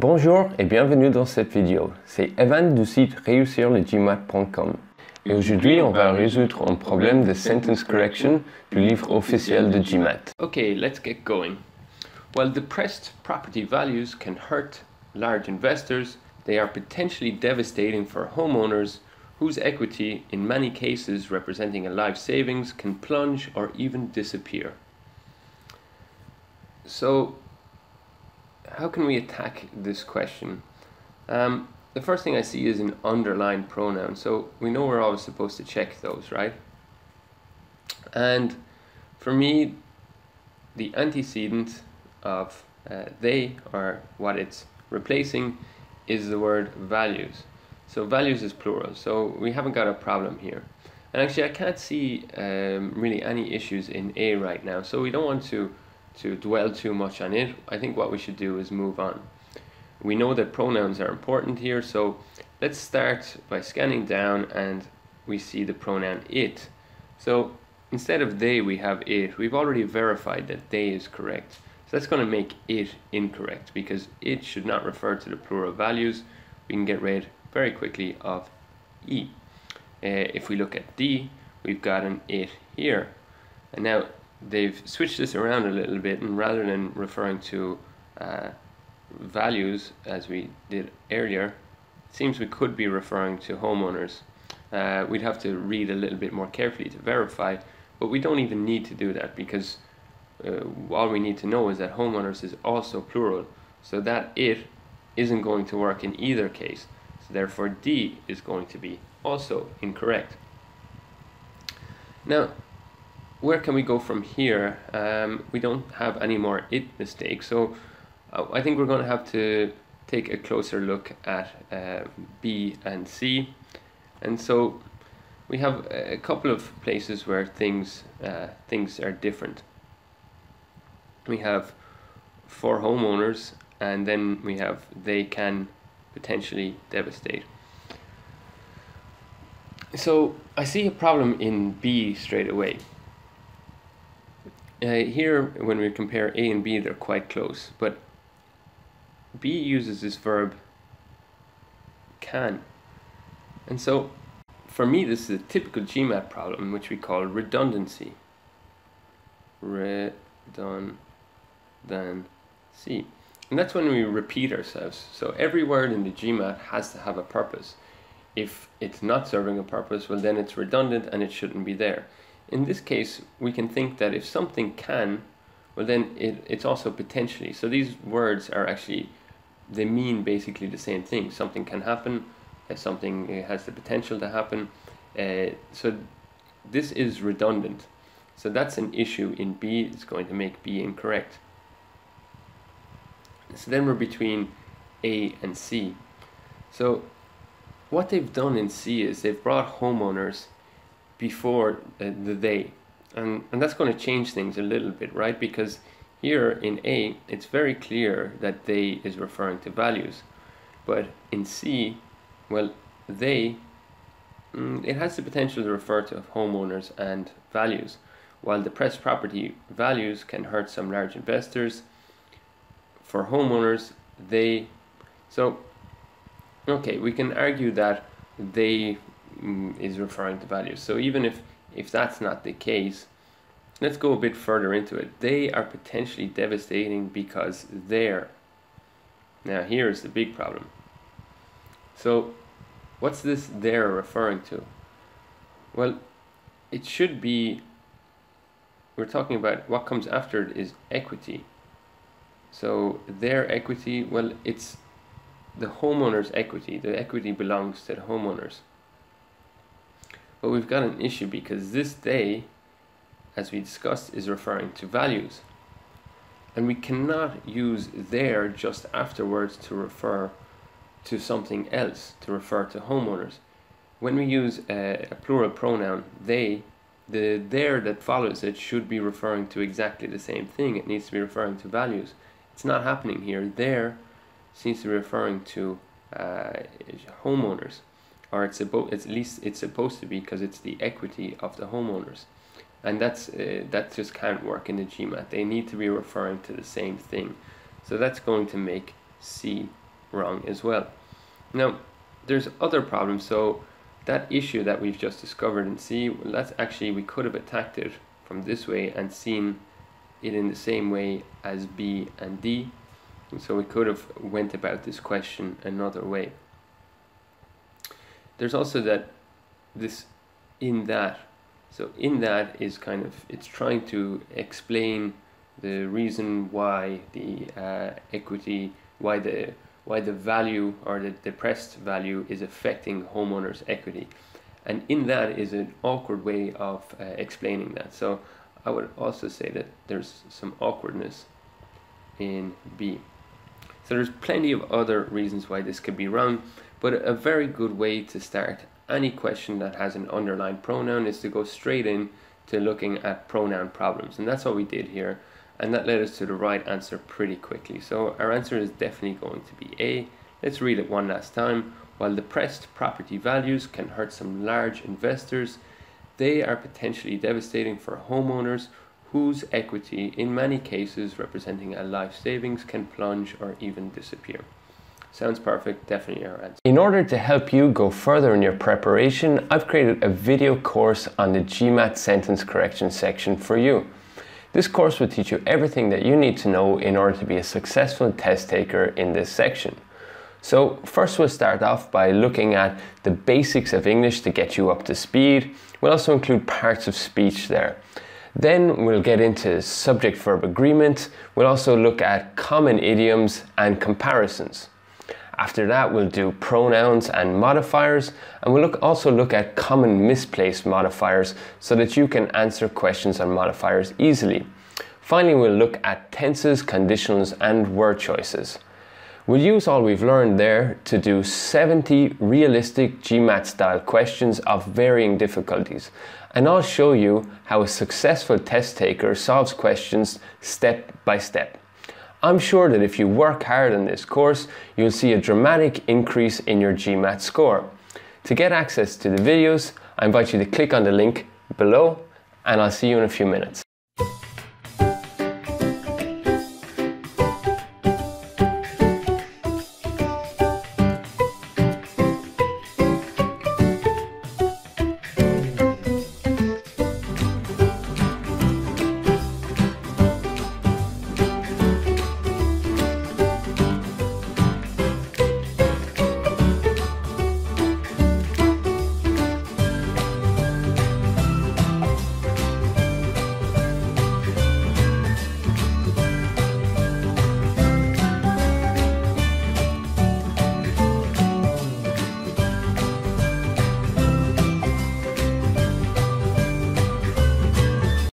Bonjour et bienvenue dans cette vidéo. C'est Evan du site reussirlegmat.com. Et aujourd'hui, on va résoudre un problème de sentence correction du livre officiel de GMAT. Okay, let's get going. While depressed property values can hurt large investors, they are potentially devastating for homeowners whose equity, in many cases representing a life savings, can plunge or even disappear. So, how can we attack this question? The first thing I see is an underlined pronoun. So we know we're always supposed to check those, right? And for me, the antecedent of they, or what it's replacing, is the word values. So values is plural, so we haven't got a problem here. And actually I can't see really any issues in A right now, so we don't want to dwell too much on it. I think what we should do is move on. We know that pronouns are important here, so let's start by scanning down and we see the pronoun it. So instead of they we have it. We've already verified that they is correct. So that's going to make it incorrect because it should not refer to the plural values. We can get rid very quickly of E. If we look at D, we've got an it here. And now they've switched this around a little bit, and rather than referring to values as we did earlier, it seems we could be referring to homeowners. We'd have to read a little bit more carefully to verify, but we don't even need to do that because all we need to know is that homeowners is also plural, so that it isn't going to work in either case. So therefore D is going to be also incorrect. Now, where can we go from here? We don't have any more it mistakes, so I think we're going to have to take a closer look at B and C. And so we have a couple of places where things are different. We have for homeowners, and then we have they can potentially devastate. So I see a problem in B straight away. Here, when we compare A and B, they're quite close, but B uses this verb can. And so, for me, this is a typical GMAT problem, which we call redundancy. Redundancy. And that's when we repeat ourselves. So every word in the GMAT has to have a purpose. If it's not serving a purpose, well then it's redundant and it shouldn't be there. In this case, we can think that if something can, well then it's also potentially. So these words are actually, they mean basically the same thing. Something can happen, something has the potential to happen. So this is redundant. So that's an issue in B. It's going to make B incorrect. So then we're between A and C. So what they've done in C is they've brought homeowners before the they, and that's going to change things a little bit, right? Because here in A it's very clear that they is referring to values, but in C, well, they it has the potential to refer to homeowners and values. While depressed property values can hurt some large investors, for homeowners they, so okay, we can argue that they is referring to values. So even if that's not the case, let's go a bit further into it. They are potentially devastating because they're. Now here's the big problem. So what's this they're referring to? Well, it should be, we're talking about what comes after it is equity. So their equity, well, it's the homeowner's equity. The equity belongs to the homeowners. But we've got an issue because this they, as we discussed, is referring to values. And we cannot use their just afterwards to refer to something else, to refer to homeowners. When we use a plural pronoun, they, the there that follows it should be referring to exactly the same thing. It needs to be referring to values. It's not happening here. There seems to be referring to homeowners, or at least it's supposed to be, because it's the equity of the homeowners, and that just can't work in the GMAT. They need to be referring to the same thing, so that's going to make C wrong as well. Now, there's other problems. So that issue that we've just discovered in C, well, that's actually, we could have attacked it from this way and seen it in the same way as B and D. And so we could have went about this question another way. There's also that this in that. So in that is kind of, it's trying to explain the reason why the equity, why the value or the depressed value is affecting homeowners' equity. And in that is an awkward way of explaining that. So I would also say that there's some awkwardness in B. So there's plenty of other reasons why this could be wrong, but a very good way to start any question that has an underlined pronoun is to go straight in to looking at pronoun problems. And that's what we did here. And that led us to the right answer pretty quickly. So our answer is definitely going to be A. Let's read it one last time. While depressed property values can hurt some large investors, they are potentially devastating for homeowners whose equity, in many cases representing a life savings, can plunge or even disappear. Sounds perfect, definitely our answer. In order to help you go further in your preparation, I've created a video course on the GMAT sentence correction section for you. This course will teach you everything that you need to know in order to be a successful test taker in this section. So first we'll start off by looking at the basics of English to get you up to speed. We'll also include parts of speech there. Then we'll get into subject-verb agreement. We'll also look at common idioms and comparisons. After that, we'll do pronouns and modifiers, and we'll also look at common misplaced modifiers so that you can answer questions on modifiers easily. Finally, we'll look at tenses, conditionals, and word choices. We'll use all we've learned there to do 70 realistic GMAT style questions of varying difficulties, and I'll show you how a successful test taker solves questions step by step. I'm sure that if you work hard on this course, you'll see a dramatic increase in your GMAT score. To get access to the videos, I invite you to click on the link below, and I'll see you in a few minutes.